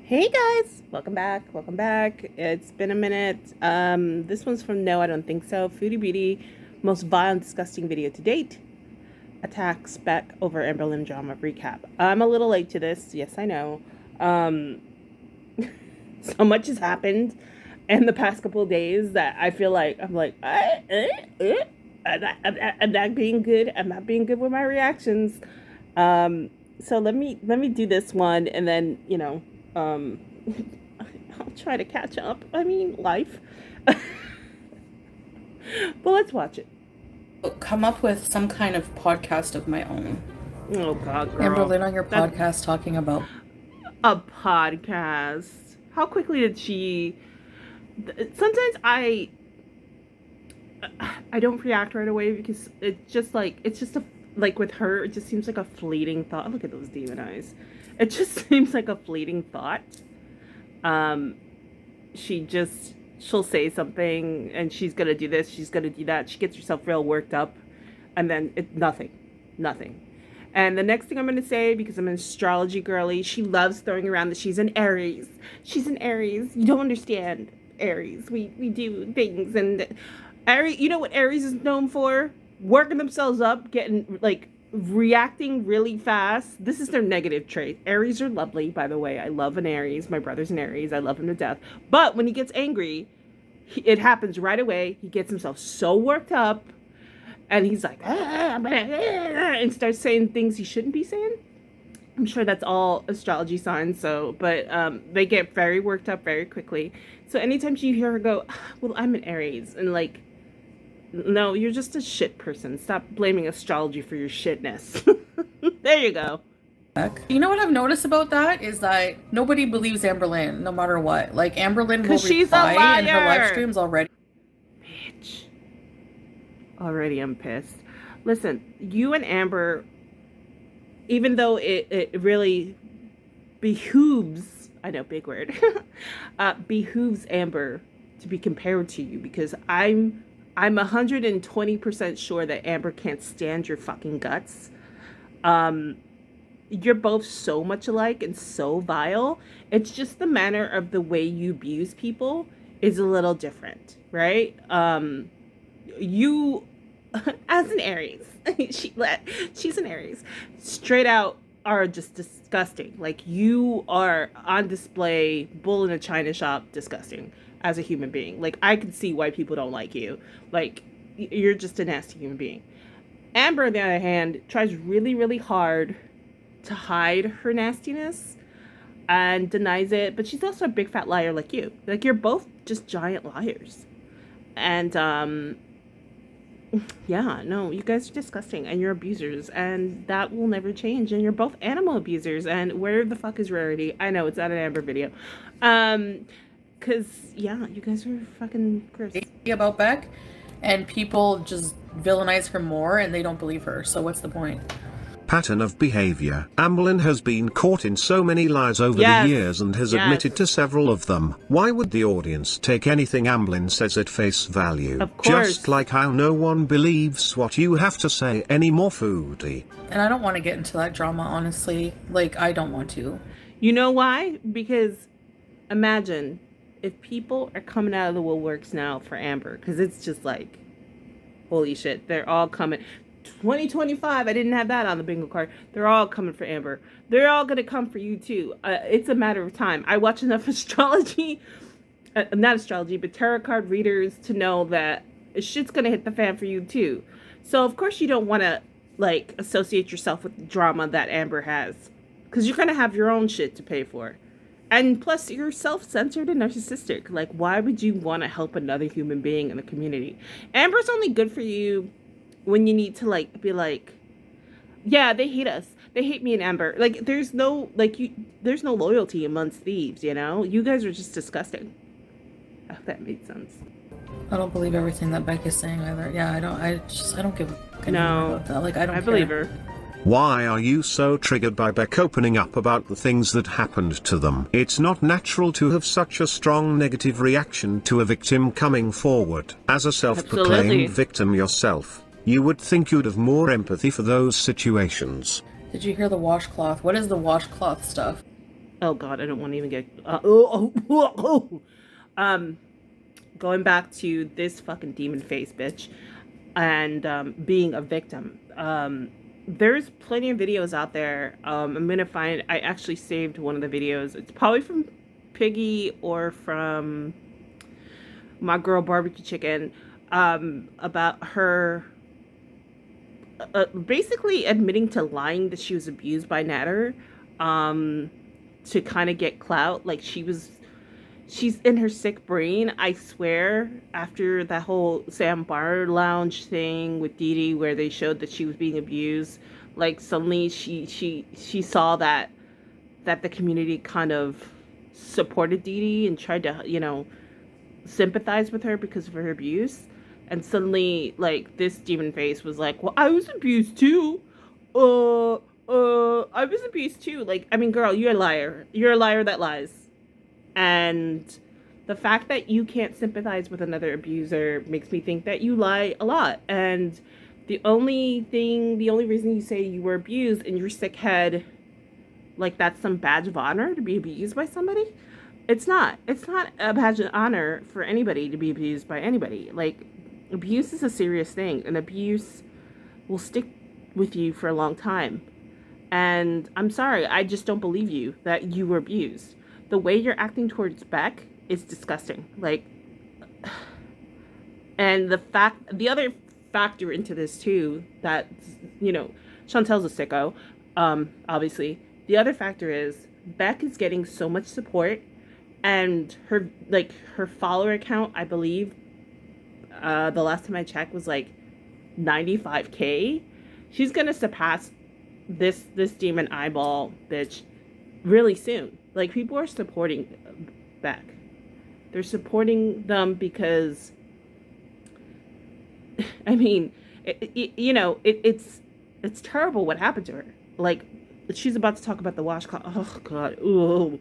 Hey guys, welcome back. Welcome back. It's been a minute. This one's from No, I Don't Think So. Foodie Beauty, most vile and disgusting video to date. Attacks back over Amberlynn drama recap. I'm a little late to this. Yes, I know. So much has happened in the past couple of days that I feel like I'm not being good. I'm not being good with my reactions. So let me do this one, and then um, I'll try to catch up. I mean, life. But let's watch it. Come up with some kind of podcast of my own. Oh God, girl. Amberlynn on your podcast talking about a podcast. How quickly did she? Sometimes I don't react right away because it's just like with her, it just seems like a fleeting thought. Look at those demon eyes. It just seems like a fleeting thought. She'll say something and she's gonna do this, she's gonna do that. She gets herself real worked up, and then nothing. And the next thing I'm gonna say, because I'm an astrology girly, she loves throwing around that she's an Aries. She's an Aries. You don't understand Aries. We do things, and Aries. You know what Aries is known for? Working themselves up, getting reacting really fast. This is their negative trait. Aries are lovely, by the way. I love an Aries. My brother's an Aries. I love him to death. But when he gets angry, it happens right away. He gets himself so worked up, and he's like, and starts saying things he shouldn't be saying. I'm sure that's all astrology signs. But they get very worked up very quickly. So anytime you hear her go, well, I'm an Aries, and no, you're just a shit person. Stop blaming astrology for your shitness. There you go. You know what I've noticed about that is that nobody believes Amberlynn, no matter what. Like, Amberlynn will reply in her live streams already. Bitch. Already I'm pissed. Listen, you and Amber, even though it really behooves, I know, big word, behooves Amber to be compared to you, because I'm 120% sure that Amber can't stand your fucking guts. You're both so much alike and so vile. It's just the manner of the way you abuse people is a little different, right? You, as an Aries, she's an Aries, straight out are just disgusting. Like, you are on display, bull in a china shop, disgusting. As a human being, like, I can see why people don't like you. Like, you're just a nasty human being. Amber, on the other hand, tries really, really hard to hide her nastiness and denies it, but she's also a big fat liar like you. Like, you're both just giant liars. And yeah, no, you guys are disgusting, and you're abusers, and that will never change. And you're both animal abusers. And where the fuck is Rarity? I know it's not an Amber video. Because, yeah, you guys are fucking gross. About Beck, and people just villainize her more, and they don't believe her. So what's the point? Pattern of behavior. Amberlynn has been caught in so many lies over the years and has admitted to several of them. Why would the audience take anything Amberlynn says at face value? Of course. Just like how no one believes what you have to say anymore, Foodie. And I don't want to get into that drama, honestly. Like, I don't want to. You know why? Because imagine if people are coming out of the woodworks now for Amber, because it's just like, holy shit, they're all coming. 2025, I didn't have that on the bingo card. They're all coming for Amber. They're all going to come for you too. It's a matter of time. I watch enough astrology, not astrology, but tarot card readers to know that shit's going to hit the fan for you too. So of course you don't want to associate yourself with the drama that Amber has, because you're going to have your own shit to pay for. And plus, you're self-centered and narcissistic. Like, why would you want to help another human being in the community? Amber's only good for you when you need to, be like, yeah, they hate us. They hate me and Amber. Like, there's no loyalty amongst thieves, you know? You guys are just disgusting. I hope that made sense. I don't believe everything that Beck is saying either. Yeah, I don't give a fuck about that. Like, I believe her. Why are you so triggered by Beck opening up about the things that happened to them? It's not natural to have such a strong negative reaction to a victim coming forward. As a self-proclaimed victim yourself, you would think you'd have more empathy for those situations. Did you hear the washcloth? What is the washcloth stuff? Oh God, I don't want to even get. Going back to this fucking demon face bitch, and being a victim. There's plenty of videos out there. I'm gonna find. I actually saved one of the videos. It's probably from Piggy or from My Girl Barbecue Chicken, about her basically admitting to lying that she was abused by Natter, to kind of get clout. Like she's in her sick brain, I swear, after that whole Sam Bar Lounge thing with Dee Dee where they showed that she was being abused. Like suddenly she saw that the community kind of supported Dee Dee and tried to, sympathize with her because of her abuse. And suddenly, like, this demon face was like, well, I was abused too. I was abused too. Like, I mean, girl, you're a liar. You're a liar that lies. And the fact that you can't sympathize with another abuser makes me think that you lie a lot. And the only reason you say you were abused in your sick head, like that's some badge of honor to be abused by somebody. It's not. It's not a badge of honor for anybody to be abused by anybody. Like, abuse is a serious thing, and abuse will stick with you for a long time. And I'm sorry, I just don't believe you that you were abused. The way you're acting towards Beck is disgusting. Like, and the other factor into this too, that, Chantel's a sicko, obviously. The other factor is Beck is getting so much support, and her follower count, I believe, the last time I checked was like 95K. She's gonna surpass this demon eyeball bitch really soon. Like, people are supporting Beck. They're supporting them because, I mean, it's terrible what happened to her. Like, she's about to talk about the washcloth. Oh God. Ooh.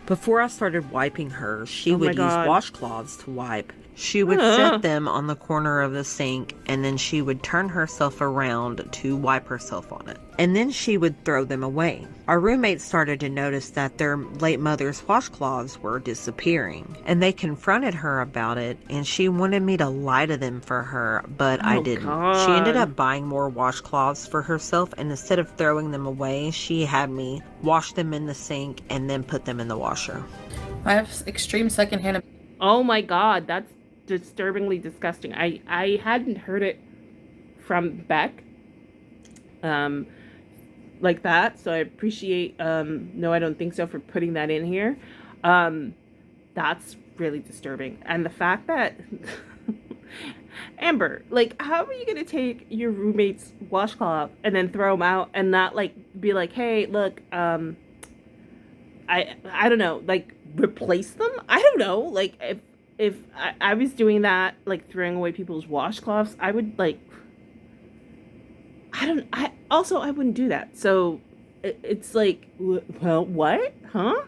Before I started wiping her, she would use washcloths to wipe. She would set them on the corner of the sink, and then she would turn herself around to wipe herself on it. And then she would throw them away. Our roommates started to notice that their late mother's washcloths were disappearing, and they confronted her about it, and she wanted me to lie to them for her, but I didn't. God. She ended up buying more washcloths for herself, and instead of throwing them away, she had me wash them in the sink and then put them in the washer. I have extreme secondhand. Oh my God, that's disturbingly disgusting. I hadn't heard it from Beck like that, so I appreciate No, I Don't Think So for putting that in here. That's really disturbing. And the fact that Amber, like, how are you gonna take your roommate's washcloth and then throw them out and not like be like, hey, look, I don't know, like, replace them? I don't know. Like, if I was doing that, like throwing away people's washcloths, I would like, I wouldn't do that. So it's like, well, what? Huh?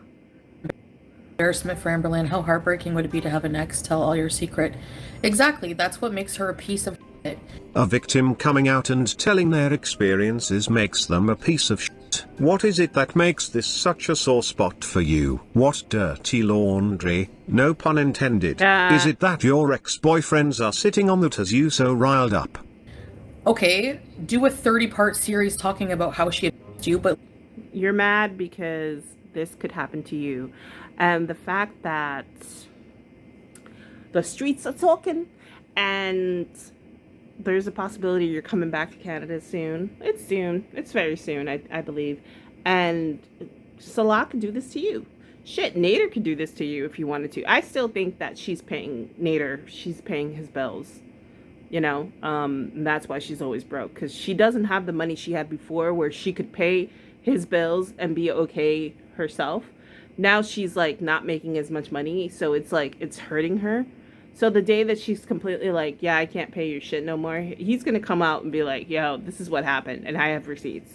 Embarrassment for Amberlynn. How heartbreaking would it be to have an ex tell all your secret? Exactly. That's what makes her a piece of shit. A victim coming out and telling their experiences makes them a piece of shit. What is it that makes this such a sore spot for you? What dirty laundry? No pun intended. Is it that your ex-boyfriends are sitting on that has you so riled up? Okay, do a 30-part series talking about how she abused you, but you're mad because this could happen to you. And the fact that the streets are talking, and there's a possibility you're coming back to Canada soon. It's soon. It's very soon, I believe. And Salah can do this to you. Shit, Nader could do this to you if you wanted to. I still think that she's paying Nader. She's paying his bills. And that's why she's always broke. Because she doesn't have the money she had before where she could pay his bills and be okay herself. Now she's, like, not making as much money. So it's, like, it's hurting her. So the day that she's completely like, yeah, I can't pay your shit no more, he's going to come out and be like, yo, this is what happened, and I have receipts.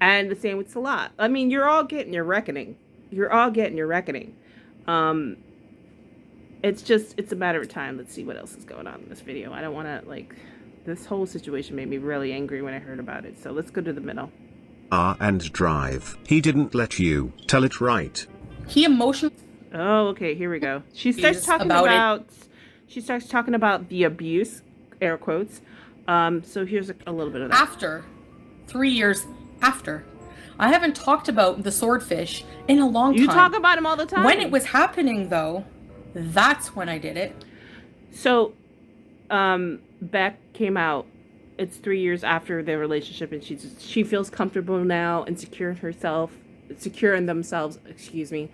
And the same with Salah. I mean, you're all getting your reckoning. You're all getting your reckoning. It's a matter of time. Let's see what else is going on in this video. I don't want to, like, this whole situation made me really angry when I heard about it. So let's go to the middle. and drive. He didn't let you tell it right. He emotionally. Oh, okay, here we go. She starts talking about she starts talking about the abuse, air quotes. So here's a little bit of that. After 3 years after. I haven't talked about the swordfish in a long time. You talk about him all the time. When it was happening, though, that's when I did it. So, Beck came out. It's 3 years after their relationship, and she feels comfortable now and secure in themselves. Excuse me.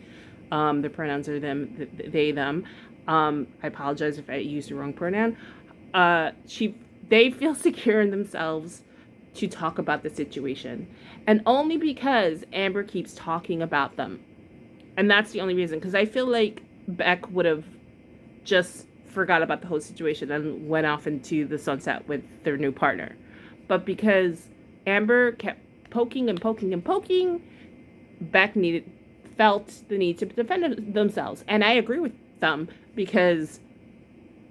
The pronouns are them, they, them. I apologize if I used the wrong pronoun. They feel secure in themselves to talk about the situation, and only because Amber keeps talking about them, and that's the only reason. Because I feel like Beck would have just forgot about the whole situation and went off into the sunset with their new partner, but because Amber kept poking and poking and poking, Beck felt the need to defend themselves, and I agree with them because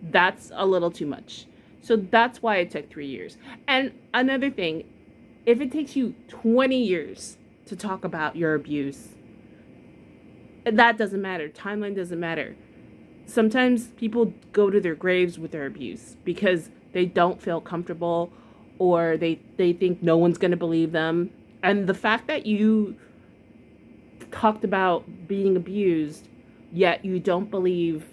that's a little too much. So that's why it took 3 years. And another thing, if it takes you 20 years to talk about your abuse, that doesn't matter. Timeline doesn't matter. Sometimes people go to their graves with their abuse because they don't feel comfortable, or they think no one's going to believe them. And the fact that you talked about being abused, yet you don't believe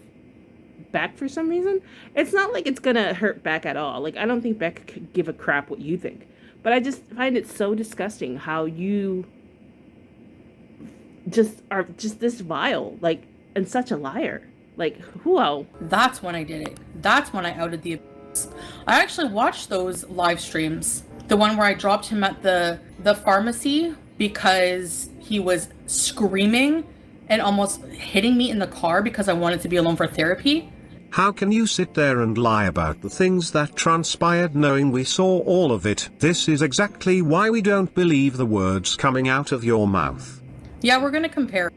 Beck for some reason, it's not like it's gonna hurt Beck at all. Like, I don't think Beck could give a crap what you think, but I just find it so disgusting how you just are just this vile, like, and such a liar. Like, whoa. That's when I did it. That's when I outed the abuse. I actually watched those live streams, the one where I dropped him at the pharmacy because he was screaming and almost hitting me in the car because I wanted to be alone for therapy. How can you sit there and lie about the things that transpired knowing we saw all of it? This is exactly why we don't believe the words coming out of your mouth. Yeah, we're gonna compare.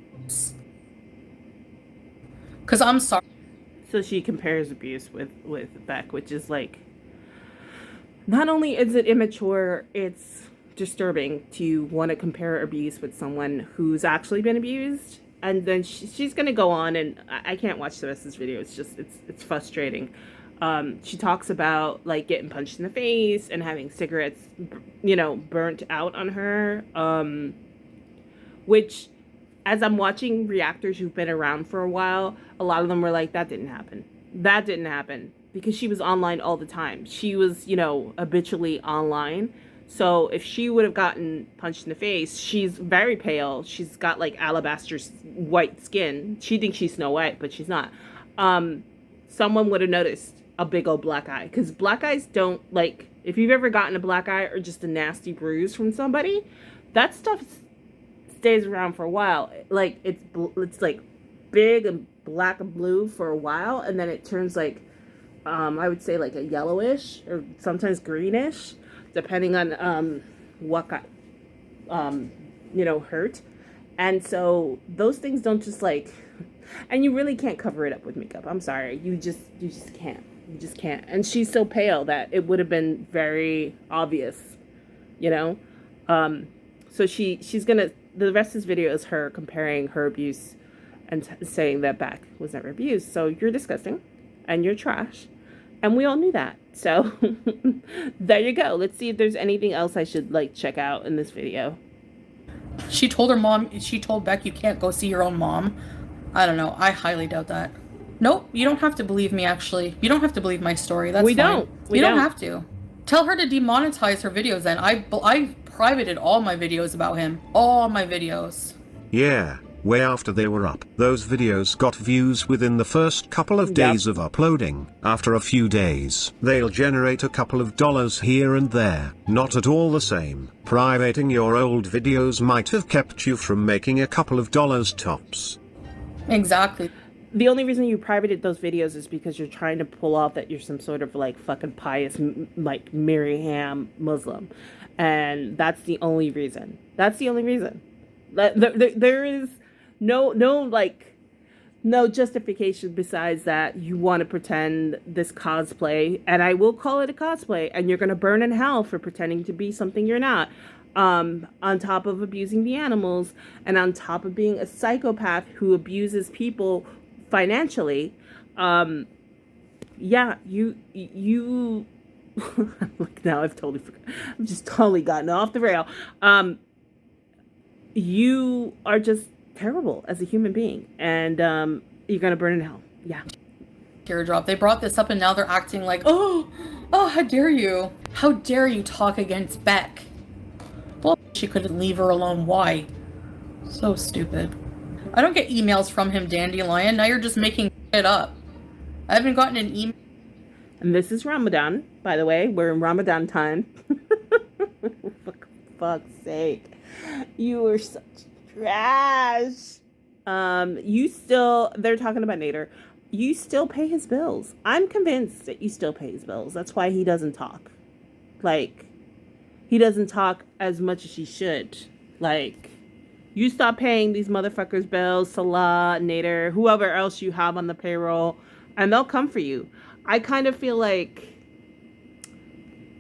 Because I'm sorry. So she compares abuse with Beck, which is like, not only is it immature, it's disturbing to want to compare abuse with someone who's actually been abused. And then she's going to go on, and I can't watch the rest of this video. It's just, it's frustrating. She talks about, like, getting punched in the face and having cigarettes, burnt out on her. Which, as I'm watching reactors who've been around for a while, a lot of them were like, that didn't happen. That didn't happen. Because she was online all the time. She was, habitually online. So if she would have gotten punched in the face, she's very pale. She's got like alabaster white skin. She thinks she's Snow White, but she's not. Someone would have noticed a big old black eye. Because black eyes don't, like, if you've ever gotten a black eye or just a nasty bruise from somebody, that stuff stays around for a while. Like, it's like big and black and blue for a while. And then it turns like, I would say like a yellowish or sometimes greenish, depending on what got hurt. And so those things don't just like, and you really can't cover it up with makeup. I'm sorry, you just can't. You just can't. And she's so pale that it would have been very obvious, so she's gonna, the rest of this video is her comparing her abuse and saying that Beck was never abused. So you're disgusting and you're trash, and we all knew that. So there you go. Let's see if there's anything else I should like check out in this video. She told Beck, you can't go see your own mom. I don't know. I highly doubt that. Nope. You don't have to believe me, actually. You don't have to believe my story. That's fine. You don't have to. Tell her to demonetize her videos then. I privated all my videos about him. All my videos. Yeah. Way after they were up. Those videos got views within the first couple of days of uploading. After a few days, they'll generate a couple of dollars here and there. Not at all the same. Privating your old videos might have kept you from making a couple of dollars tops. Exactly. The only reason you privated those videos is because you're trying to pull off that you're some sort of like fucking pious, like Miriam Muslim. And that's the only reason. That's the only reason. There is no justification besides that you want to pretend this cosplay, and I will call it a cosplay, and you're going to burn in hell for pretending to be something you're not. on top of abusing the animals, and on top of being a psychopath who abuses people financially. Yeah, you look, now I've totally forgot. I've just totally gotten off the rail. You are just terrible as a human being, and you're gonna burn in hell. Yeah. Teardrop. They brought this up and now they're acting like, oh, how dare you? How dare you talk against Beck? Well, she couldn't leave her alone. Why? So stupid. I don't get emails from him, Dandelion. Now you're just making it up. I haven't gotten an email. And this is Ramadan, by the way. We're in Ramadan time. For fuck's sake. You are such trash. They're talking about Nader. You still pay his bills. I'm convinced that you still pay his bills. That's why he doesn't talk. Like, he doesn't talk as much as he should. Like, you stop paying these motherfuckers bills, Salah, Nader, whoever else you have on the payroll, and they'll come for you. I kind of feel like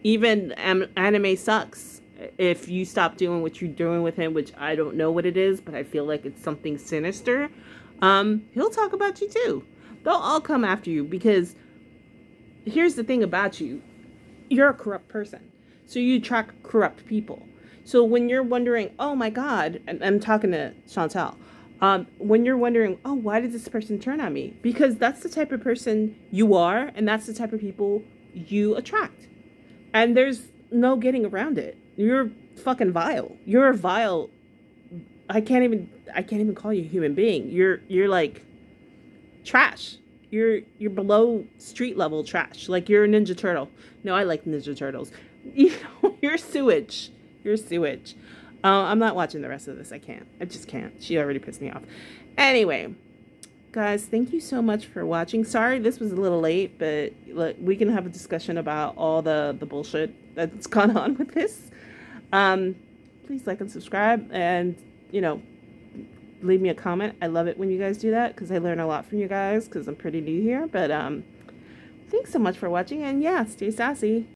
even anime sucks if you stop doing what you're doing with him, which I don't know what it is, but I feel like it's something sinister. He'll talk about you too. They'll all come after you because here's the thing about you. You're a corrupt person. So you attract corrupt people. So when you're wondering, oh my God, and I'm talking to Chantal, when you're wondering, oh, why did this person turn on me? Because that's the type of person you are, and that's the type of people you attract. And there's no getting around it. You're fucking vile. You're a vile. I can't even call you a human being. You're like trash. You're below street level trash. Like you're a Ninja Turtle. No, I like Ninja Turtles. You're sewage. You're sewage. I'm not watching the rest of this. I can't. I just can't. She already pissed me off. Anyway, guys, thank you so much for watching. Sorry this was a little late, but we can have a discussion about all the bullshit that's gone on with this. Please like and subscribe, and leave me a comment. I love it when you guys do that because I learn a lot from you guys because I'm pretty new here. But thanks so much for watching, and yeah, stay sassy.